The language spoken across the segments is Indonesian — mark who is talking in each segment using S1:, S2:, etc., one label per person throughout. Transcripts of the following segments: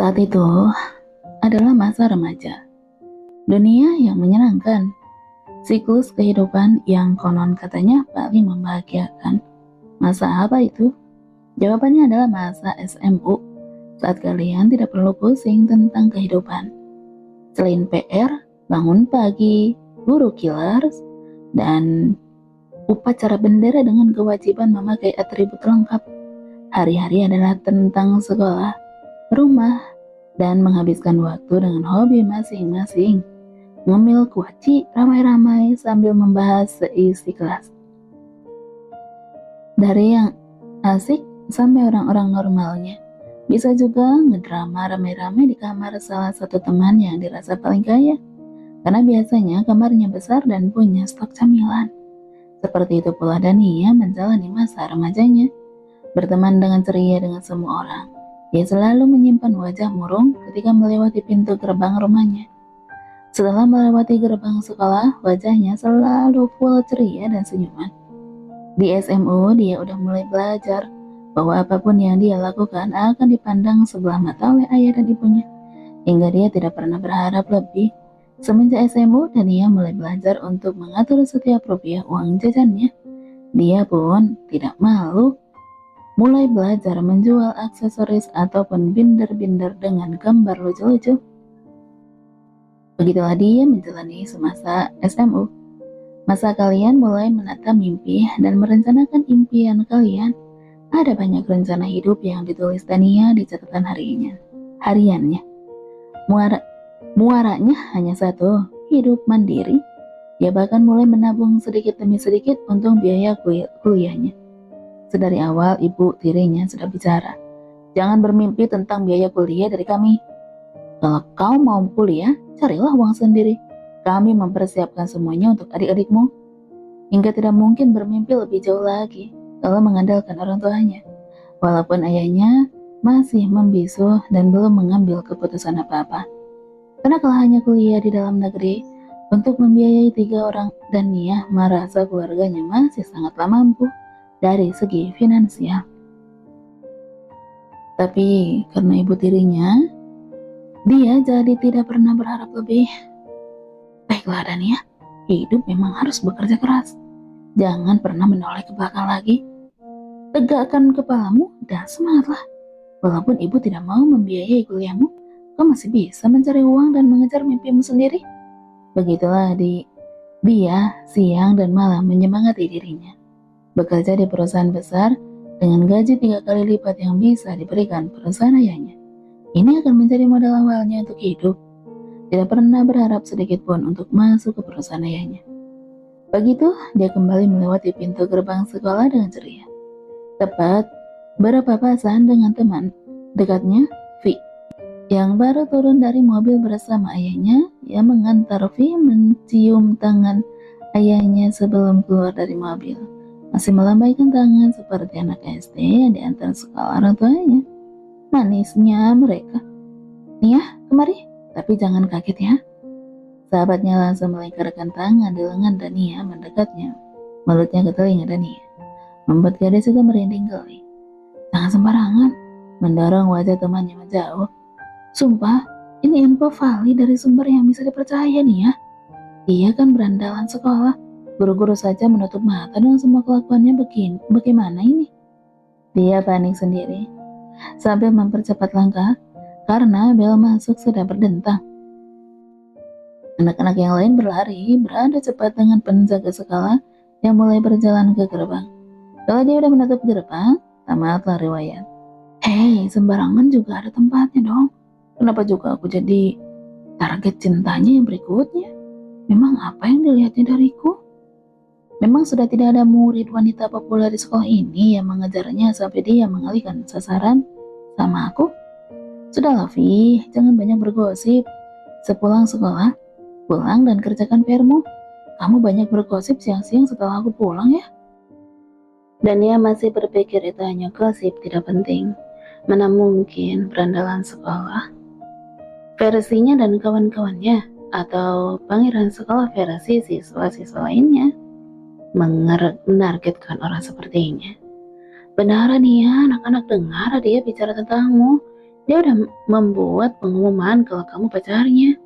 S1: Saat itu adalah masa remaja, dunia yang menyenangkan, siklus kehidupan yang konon katanya paling membahagiakan. Masa apa itu? Jawabannya adalah masa SMU, saat kalian tidak perlu pusing tentang kehidupan. Selain PR, bangun pagi, guru killers, dan upacara bendera dengan kewajiban memakai atribut lengkap. Hari-hari adalah tentang sekolah, rumah, dan menghabiskan waktu dengan hobi masing-masing. Ngemil kuaci ramai-ramai sambil membahas seisi kelas. Dari yang asik sampai orang-orang normalnya. Bisa juga ngedrama ramai-ramai di kamar salah satu teman yang dirasa paling kaya. Karena biasanya kamarnya besar dan punya stok camilan. Seperti itu pula Dania menjalani masa remajanya. Berteman dengan ceria dengan semua orang. Dia selalu menyimpan wajah murung ketika melewati pintu gerbang rumahnya. Setelah melewati gerbang sekolah, wajahnya selalu full ceria dan senyuman. Di SMU, dia udah mulai belajar bahwa apapun yang dia lakukan akan dipandang sebelah mata oleh ayah dan ibunya. Hingga dia tidak pernah berharap lebih. Semenjak SMU, Dania mulai belajar untuk mengatur setiap rupiah uang jajannya. Dia pun tidak malu mulai belajar menjual aksesoris ataupun binder-binder dengan gambar lucu-lucu. Begitulah dia menjalani semasa SMU. Masa kalian mulai menata mimpi dan merencanakan impian kalian. Ada banyak rencana hidup yang ditulis Dania di catatan hariannya. Muaranya hanya satu, hidup mandiri. Dia bahkan mulai menabung sedikit demi sedikit untuk biaya kuliahnya. Sedari awal ibu tirinya sudah bicara, jangan bermimpi tentang biaya kuliah dari kami. Kalau kau mau kuliah, carilah uang sendiri. Kami mempersiapkan semuanya untuk adik-adikmu. Hingga tidak mungkin bermimpi lebih jauh lagi kalau mengandalkan orang tuanya. Walaupun ayahnya masih membisu dan belum mengambil keputusan apa-apa. Karena kalau hanya kuliah di dalam negeri untuk membiayai 3 orang dan Nia merasa keluarganya masih sangatlah mampu dari segi finansial. Tapi karena ibu tirinya, dia jadi tidak pernah berharap lebih. Baiklah Dania, hidup memang harus bekerja keras. Jangan pernah menoleh ke belakang lagi. Tegakkan kepalamu dan semangatlah. Walaupun ibu tidak mau membiayai kuliahmu, kau masih bisa mencari uang dan mengejar mimpimu sendiri. Begitulah dia siang dan malam menyemangati dirinya. Bekerja di perusahaan besar dengan gaji 3 kali lipat yang bisa diberikan perusahaan ayahnya. Ini akan menjadi modal awalnya untuk hidup. Tidak pernah berharap sedikit pun untuk masuk ke perusahaan ayahnya. Begitu, dia kembali melewati pintu gerbang sekolah dengan ceria. Tepat berpapasan dengan teman dekatnya, V, yang baru turun dari mobil bersama ayahnya. Ia mengantar V mencium tangan ayahnya sebelum keluar dari mobil. Masih melambaikan tangan seperti anak SD yang diantar sekolah orang tuanya. Manisnya mereka. Nia, kemari, tapi jangan kaget ya. Sahabatnya langsung melingkarkan tangan di lengan Dania mendekatnya. Mulutnya ke telinga Dania, membuat gadis itu merinding geli. Jangan sembarangan mendorong wajah temannya menjauh. Sumpah, ini info valid dari sumber yang bisa dipercaya nih ya. Dia kan berandalan sekolah. Guru-guru saja menutup mata dengan semua kelakuannya begini. Bagaimana ini? Dia panik sendiri sambil mempercepat langkah karena bel masuk sudah berdentang. Anak-anak yang lain berlari berada cepat dengan penjaga sekolah yang mulai berjalan ke gerbang. Kalau dia udah menutup gerbang, tamatlah riwayat. Hei, sembarangan juga ada tempatnya dong. Kenapa juga aku jadi target cintanya yang berikutnya? Memang apa yang dilihatnya dariku? Memang sudah tidak ada murid wanita populer di sekolah ini yang mengejarnya sampai dia mengalihkan sasaran sama aku. Sudahlah Vi, jangan banyak bergosip. Sepulang sekolah, pulang dan kerjakan PR-mu. Kamu banyak bergosip siang-siang setelah aku pulang ya. Dan dia masih berpikir itu hanya gosip tidak penting. Mana mungkin berandalan sekolah versinya dan kawan-kawannya atau pangeran sekolah versi siswa-siswa lainnya menargetkan orang sepertinya. Benar dia, anak-anak dengar dia bicara tentangmu. Dia udah membuat pengumuman kalau kamu pacarnya.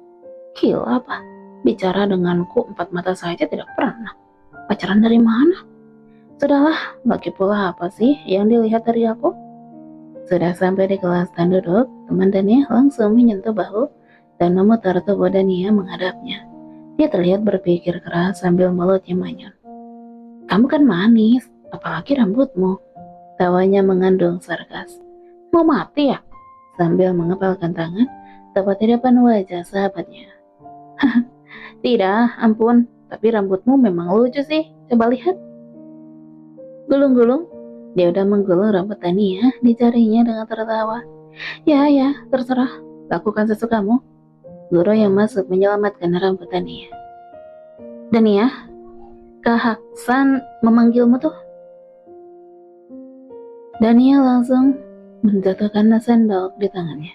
S1: Gila apa? Bicara denganku empat mata saja tidak pernah. Pacaran dari mana? Sudahlah, lagi pula apa sih yang dilihat dari aku? Sudah sampai di kelas dan duduk, teman Dania langsung menyentuh bahu dan memutar tubuh Dania menghadapnya. Dia terlihat berpikir keras sambil mulutnya manyun. Kamu kan manis, apalagi rambutmu. Tawanya mengandung sarkas. Mau mati ya? Sambil mengepalkan tangan, tepat di depan wajah sahabatnya. Tidak, ampun, tapi rambutmu memang lucu sih, coba lihat. Gulung-gulung, dia udah menggulung rambut Dania di jarinya dengan tertawa. Ya, terserah, lakukan sesukamu. Guru yang masuk menyelamatkan rambut Dania. Dania, Kak Haksan memanggilmu tuh. Dania langsung menjatuhkan sendok di tangannya.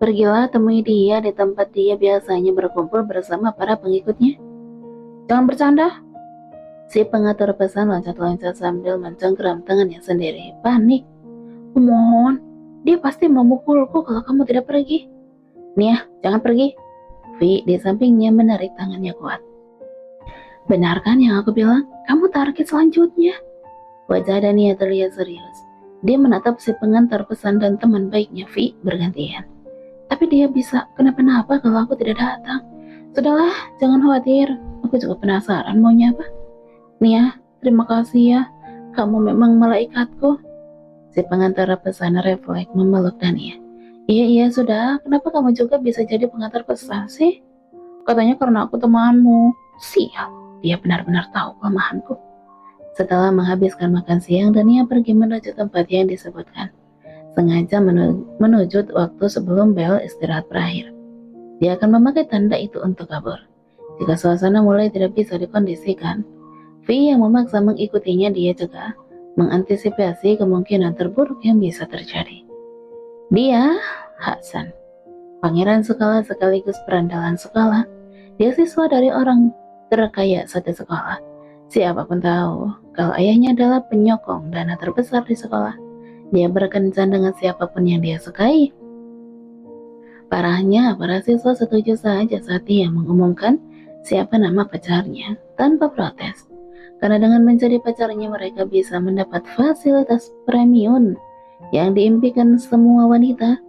S1: Pergilah temui dia di tempat dia biasanya berkumpul bersama para pengikutnya. Jangan bercanda. Si pengatur pesan loncat-loncat sambil mencengkeram tangannya sendiri. Panik. Mohon, dia pasti memukulku kalau kamu tidak pergi. Nia, jangan pergi. Vi di sampingnya menarik tangannya kuat. Benar kan yang aku bilang? Kamu target selanjutnya. Wajah Dania terlihat serius. Dia menatap si pengantar pesan dan teman baiknya Vi bergantian. Tapi dia bisa kenapa-napa kalau aku tidak datang. Sudahlah, jangan khawatir. Aku juga penasaran maunya apa. Nia, terima kasih ya. Kamu memang malaikatku. Si pengantar pesan refleks memeluk Dania. Iya, sudah. Kenapa kamu juga bisa jadi pengantar pesan sih? Katanya karena aku temanmu. Sial, dia benar-benar tahu kelemahanku. Setelah menghabiskan makan siang, Dania pergi menuju tempat yang disebutkan. Sengaja menuju waktu sebelum bel istirahat berakhir. Dia akan memakai tanda itu untuk kabur. Jika suasana mulai tidak bisa dikondisikan, Vi yang memaksa mengikutinya dia juga mengantisipasi kemungkinan terburuk yang bisa terjadi. Dia, Hasan, pangeran sekolah sekaligus perandalan sekolah. Dia siswa dari orang terkaya satu sekolah. Siapapun tahu kalau ayahnya adalah penyokong dana terbesar di sekolah. Dia berkencan dengan siapapun yang dia sukai. Parahnya, para siswa setuju saja saat dia mengumumkan siapa nama pacarnya tanpa protes. Karena dengan menjadi pacarnya mereka bisa mendapat fasilitas premium yang diimpikan semua wanita.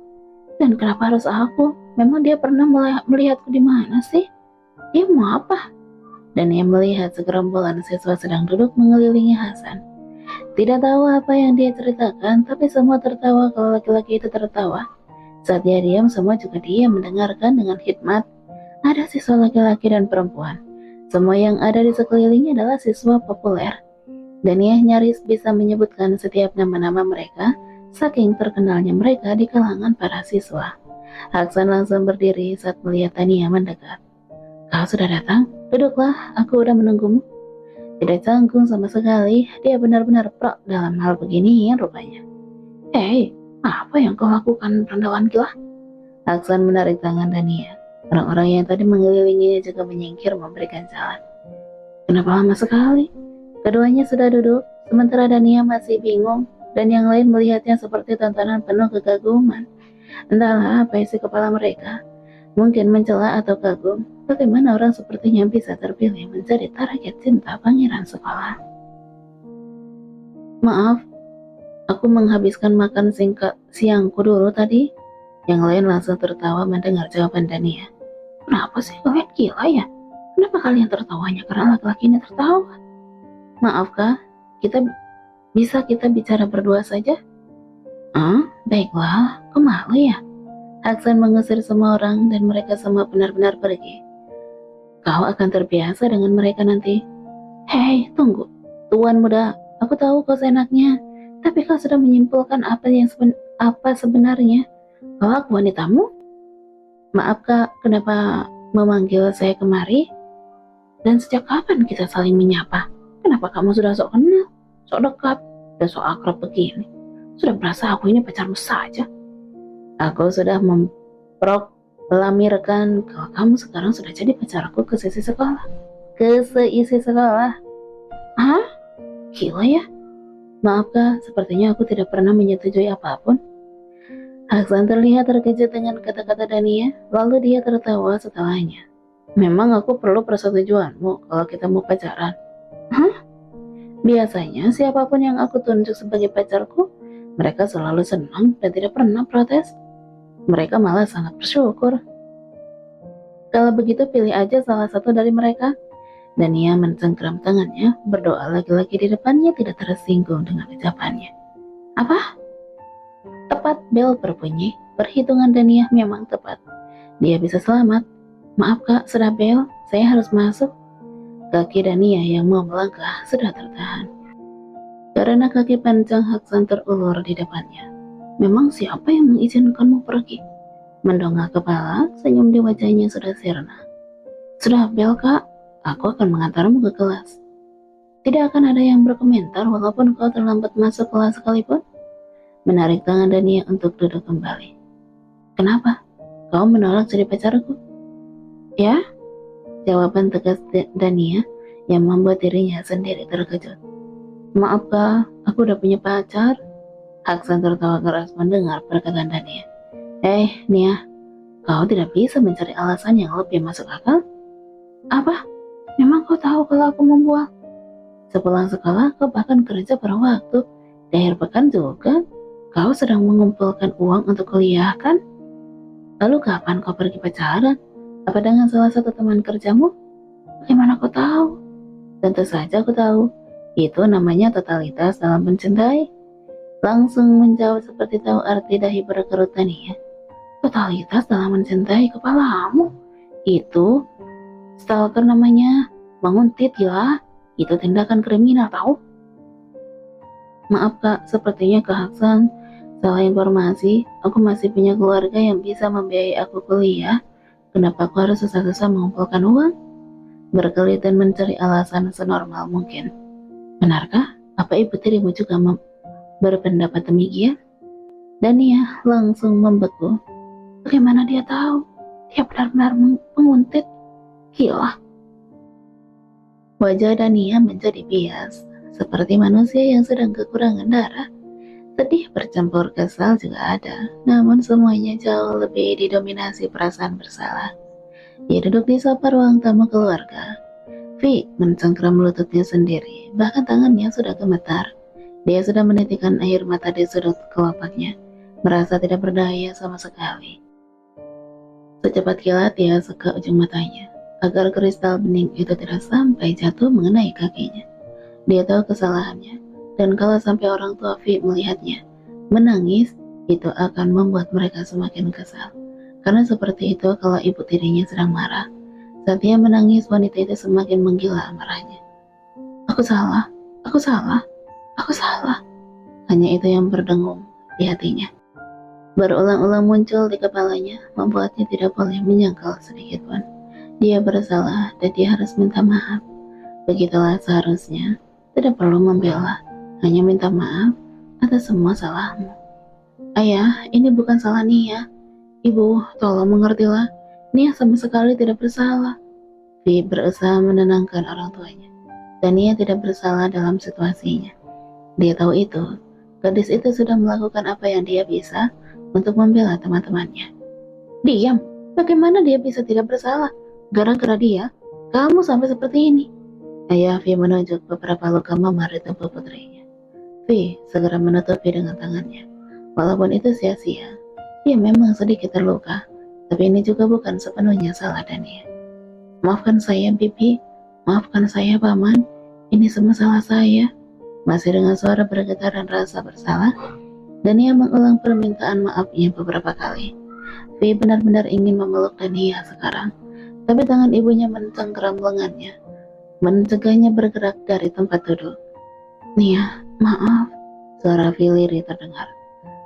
S1: Dan kenapa harus aku? Memang dia pernah melihatku di mana sih? Dia mau apa? Dan ia melihat segerombolan siswa sedang duduk mengelilingi Hasan. Tidak tahu apa yang dia ceritakan, tapi semua tertawa kalau laki-laki itu tertawa. Saat dia diam, semua juga diam mendengarkan dengan hikmat. Ada siswa laki-laki dan perempuan. Semua yang ada di sekelilingnya adalah siswa populer. Dan ia nyaris bisa menyebutkan setiap nama-nama mereka, saking terkenalnya mereka di kalangan para siswa. Haksan langsung berdiri saat melihat Tania mendekat. Kau sudah datang? Duduklah, aku udah menunggumu. Tidak canggung sama sekali, dia benar-benar pro dalam hal begini rupanya. Hei, apa yang kau lakukan perandawan gila? Haksan menarik tangan Dania. Orang-orang yang tadi mengelilinginya juga menyingkir memberikan jalan. Kenapa lama sekali? Keduanya sudah duduk, sementara Dania masih bingung dan yang lain melihatnya seperti tontonan penuh kekaguman. Entahlah apa isi kepala mereka. Mungkin mencela atau kagum, bagaimana orang sepertinya bisa terpilih menjadi target cinta pangeran sekolah. Maaf, aku menghabiskan makan singkat siangku dulu tadi. Yang lain langsung tertawa mendengar jawaban Dania. Kenapa sih kalian gila ya? Kenapa kalian tertawanya karena laki-laki ini tertawa? Maaf kak, kita bicara berdua saja? Baiklah, kau malu ya? Haksan mengusir semua orang dan mereka semua benar-benar pergi. Kau akan terbiasa dengan mereka nanti. Hei, tunggu. Tuan muda, aku tahu kau seenaknya. Tapi kau sudah menyimpulkan apa sebenarnya? Kau aku wanitamu? Maaf kak, kenapa memanggil saya kemari? Dan sejak kapan kita saling menyapa? Kenapa kamu sudah sok kenal, sok dekat, dan sok akrab begini? Sudah berasa aku ini pacarmu saja. Aku sudah memproklamirkan kalau kamu sekarang sudah jadi pacarku ke seisi sekolah. Ke seisi sekolah? Hah? Gila ya? Maaf kak, sepertinya aku tidak pernah menyetujui apapun. Aksan terlihat terkejut dengan kata-kata Dania, lalu dia tertawa setelahnya. Memang aku perlu persetujuanmu kalau kita mau pacaran. Hah? Biasanya siapapun yang aku tunjuk sebagai pacarku, mereka selalu senang dan tidak pernah protes. Mereka malah sangat bersyukur. Kalau begitu pilih aja salah satu dari mereka. Dania mencengkeram tangannya, berdoa laki-laki di depannya tidak tersinggung dengan ucapannya. Apa? Tepat bel berbunyi, perhitungan Dania memang tepat. Dia bisa selamat. Maaf kak, sudah bel, saya harus masuk. Kaki Dania yang mau melangkah sudah tertahan. Karena kaki panjang Haksan terulur di depannya. Memang siapa yang mengizinkanmu pergi? Mendongak kepala, senyum di wajahnya sudah sirna. Sudah bel kak, aku akan mengantarmu ke kelas. Tidak akan ada yang berkomentar walaupun kau terlambat masuk kelas sekalipun. Menarik tangan Dania untuk duduk kembali. Kenapa? Kau menolak jadi pacarku? Ya? Jawaban tegas Dania yang membuat dirinya sendiri terkejut. Maaf kak, aku udah punya pacar. Haksan tertawa keras mendengar perkataan Dania. Nia, kau tidak bisa mencari alasan yang lebih masuk akal? Apa? Memang kau tahu kalau aku membuang? Sepulang sekolah, kau bahkan kerja pada waktu. Di akhir pekan juga, kau sedang mengumpulkan uang untuk kuliah kan? Lalu kapan kau pergi pacaran? Apa dengan salah satu teman kerjamu? Bagaimana kau tahu? Tentu saja aku tahu. Itu namanya totalitas dalam mencintai. Langsung menjawab seperti tahu arti dahi berkerut Dania. Totalitas dalam mencintai kepalamu? Itu stalker namanya. Menguntit gila. Itu tindakan kriminal tahu? Maaf kak, sepertinya Kak Haksan salah informasi. Aku masih punya keluarga yang bisa membiayai aku kuliah. Kenapa aku harus susah-susah mengumpulkan uang? Berkelit dan mencari alasan senormal mungkin. Benarkah? Apa ibu tirimu juga berpendapat demikian? Dania langsung membeku. Bagaimana dia tahu? Dia benar-benar menguntit. Gila. Wajah Dania menjadi bias, seperti manusia yang sedang kekurangan darah. Sedih bercampur kesal juga ada, namun semuanya jauh lebih didominasi perasaan bersalah. Dia duduk di sofa ruang tamu keluarga. Vi mencengkeram lututnya sendiri, bahkan tangannya sudah gemetar. Dia sudah menitikkan air mata di sudut kelopaknya, merasa tidak berdaya sama sekali. Secepat kilat dia seka ujung matanya, agar kristal bening itu tidak sampai jatuh mengenai kakinya. Dia tahu kesalahannya, dan kalau sampai orang tua Vi melihatnya menangis, itu akan membuat mereka semakin kesal. Karena seperti itu kalau ibu tirinya sedang marah. Saat dia menangis, wanita itu semakin menggila amarahnya. Aku salah, aku salah, aku salah. Hanya itu yang berdengung di hatinya. Berulang-ulang muncul di kepalanya, membuatnya tidak boleh menyangkal sedikit pun. Dia bersalah dan dia harus minta maaf. Begitulah seharusnya. Tidak perlu membela, hanya minta maaf atas semua salahmu. Ayah, ini bukan salah Nia. Ibu, tolong mengertilah. Nia sama sekali tidak bersalah. Vi berusaha menenangkan orang tuanya. Dan Nia tidak bersalah dalam situasinya. Dia tahu itu. Gadis itu sudah melakukan apa yang dia bisa untuk membela teman-temannya. Diam, bagaimana dia bisa tidak bersalah? Gara-gara dia, kamu sampai seperti ini. Ayah Vi menunjuk beberapa luka memar di tubuh putrinya. Vi segera menutupi dengan tangannya. Walaupun itu sia-sia, dia memang sedikit terluka, tapi ini juga bukan sepenuhnya salah Dania. Maafkan saya, Bibi. Maafkan saya, Paman. Ini semua salah saya. Masih dengan suara bergetar dan rasa bersalah, Dania mengulang permintaan maafnya beberapa kali. Vi benar-benar ingin memeluk Dania sekarang, tapi tangan ibunya mencengkeram lengannya, mencegahnya bergerak dari tempat duduk. Nia, maaf, suara Vi lirih terdengar.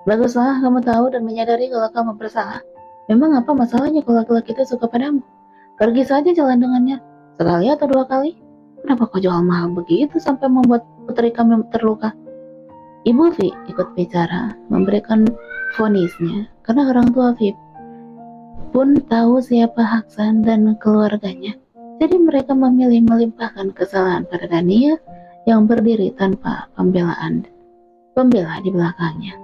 S1: Baguslah kamu tahu dan menyadari kalau kamu bersalah. Memang apa masalahnya kalau laki-laki itu suka padamu? Pergi saja jalan dengannya, sekali atau dua kali. Kenapa kau jual mahal begitu sampai membuat putri kami terluka? Ibu Vi ikut bicara, memberikan vonisnya, karena orang tua Vi pun tahu siapa Haksan dan keluarganya. Jadi mereka memilih melimpahkan kesalahan pada Dania yang berdiri tanpa pembela di belakangnya.